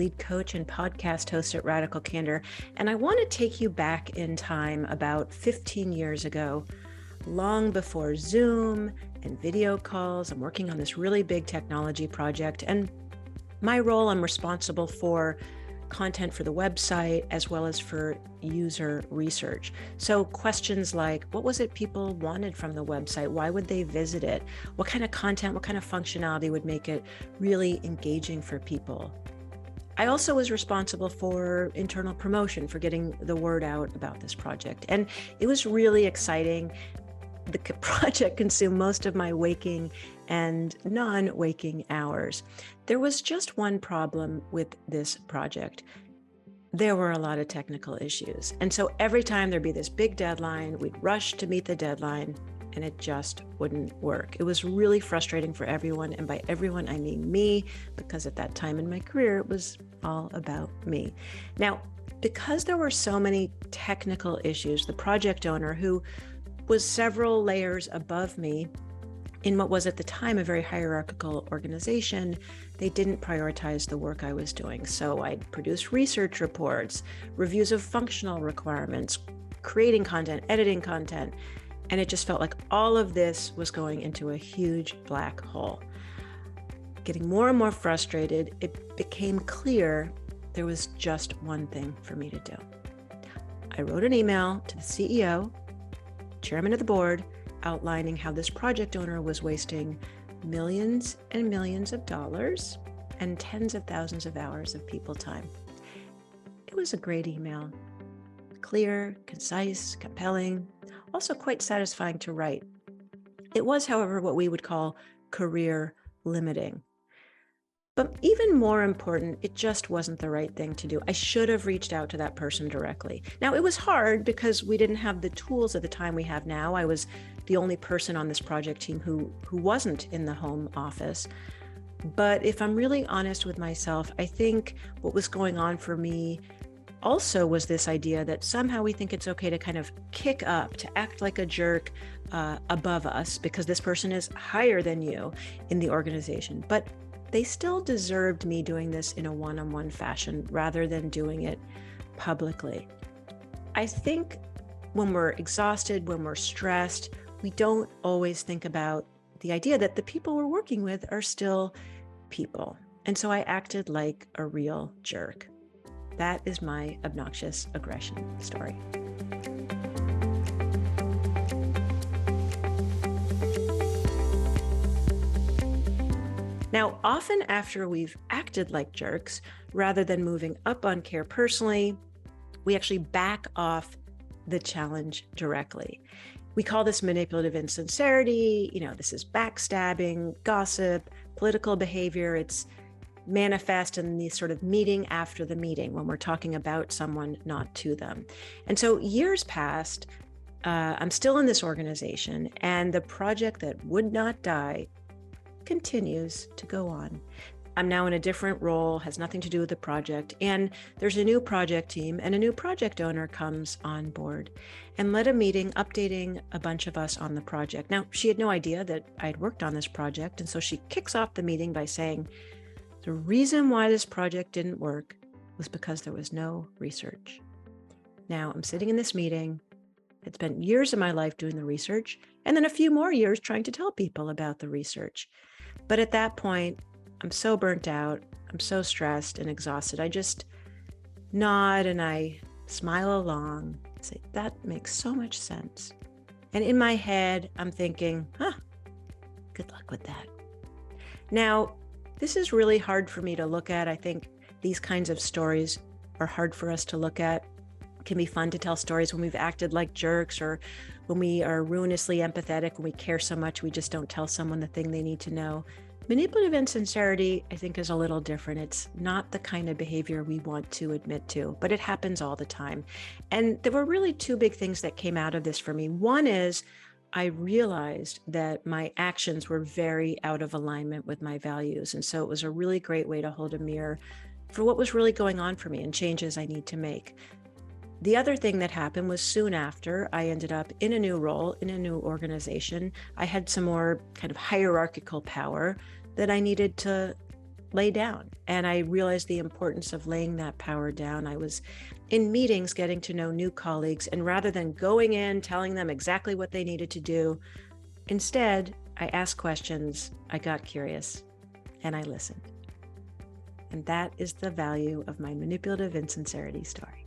lead coach and podcast host at Radical Candor, and I want to take you back in time about 15 years ago, long before Zoom and video calls. I'm working on this really big technology project, and my role, I'm responsible for content for the website as well as for user research. So questions like, what was it people wanted from the website? Why would they visit it? What kind of content, what kind of functionality would make it really engaging for people? I also was responsible for internal promotion, for getting the word out about this project. And it was really exciting. The project consumed most of my waking and non-waking hours. There was just one problem with this project. There were a lot of technical issues. And so every time there'd be this big deadline, we'd rush to meet the deadline, and it just wouldn't work. It was really frustrating for everyone. And by everyone, I mean me, because at that time in my career, it was all about me. Now, because there were so many technical issues, the project owner, who was several layers above me in what was at the time a very hierarchical organization, they didn't prioritize the work I was doing. So I'd produce research reports, reviews of functional requirements, creating content, editing content, and it just felt like all of this was going into a huge black hole. Getting more and more frustrated, it became clear there was just one thing for me to do. I wrote an email to the CEO, chairman of the board, outlining how this project owner was wasting millions and millions of dollars and tens of thousands of hours of people time. It was a great email. Clear, concise, compelling, also quite satisfying to write. It was, however, what we would call career limiting. But even more important, it just wasn't the right thing to do. I should have reached out to that person directly. Now, it was hard because we didn't have the tools at the time we have now. I was the only person on this project team who wasn't in the home office. But if I'm really honest with myself, I think what was going on for me also was this idea that somehow we think it's okay to kind of kick up, to act like a jerk above us because this person is higher than you in the organization. But they still deserved me doing this in a one-on-one fashion rather than doing it publicly. I think when we're exhausted, when we're stressed, we don't always think about the idea that the people we're working with are still people. And so I acted like a real jerk. That is my obnoxious aggression story. Now, often after we've acted like jerks, rather than moving up on care personally, we actually back off the challenge directly. We call this manipulative insincerity. This is backstabbing, gossip, political behavior. It's manifest in the sort of meeting after the meeting when we're talking about someone, not to them. And so years passed, I'm still in this organization, and the project that would not die continues to go on. I'm now in a different role, has nothing to do with the project, and there's a new project team and a new project owner comes on board and led a meeting updating a bunch of us on the project. Now, she had no idea that I'd worked on this project, and so she kicks off the meeting by saying, the reason why this project didn't work was because there was no research. Now, I'm sitting in this meeting. I'd spent years of my life doing the research, and then a few more years trying to tell people about the research. But at that point, I'm so burnt out, I'm so stressed and exhausted. I just nod and I smile along, say, that makes so much sense. And in my head, I'm thinking, good luck with that. Now, this is really hard for me to look at. I think these kinds of stories are hard for us to look at. It can be fun to tell stories when we've acted like jerks or when we are ruinously empathetic, when we care so much we just don't tell someone the thing they need to know. Manipulative insincerity, I think, is a little different. It's not the kind of behavior we want to admit to, but it happens all the time. And there were really two big things that came out of this for me. One is I realized that my actions were very out of alignment with my values. And so it was a really great way to hold a mirror for what was really going on for me and changes I need to make. The other thing that happened was soon after I ended up in a new role, in a new organization. I had some more kind of hierarchical power that I needed to lay down. And I realized the importance of laying that power down. I was in meetings getting to know new colleagues, and rather than going in, telling them exactly what they needed to do, instead, I asked questions, I got curious, and I listened. And that is the value of my manipulative insincerity story.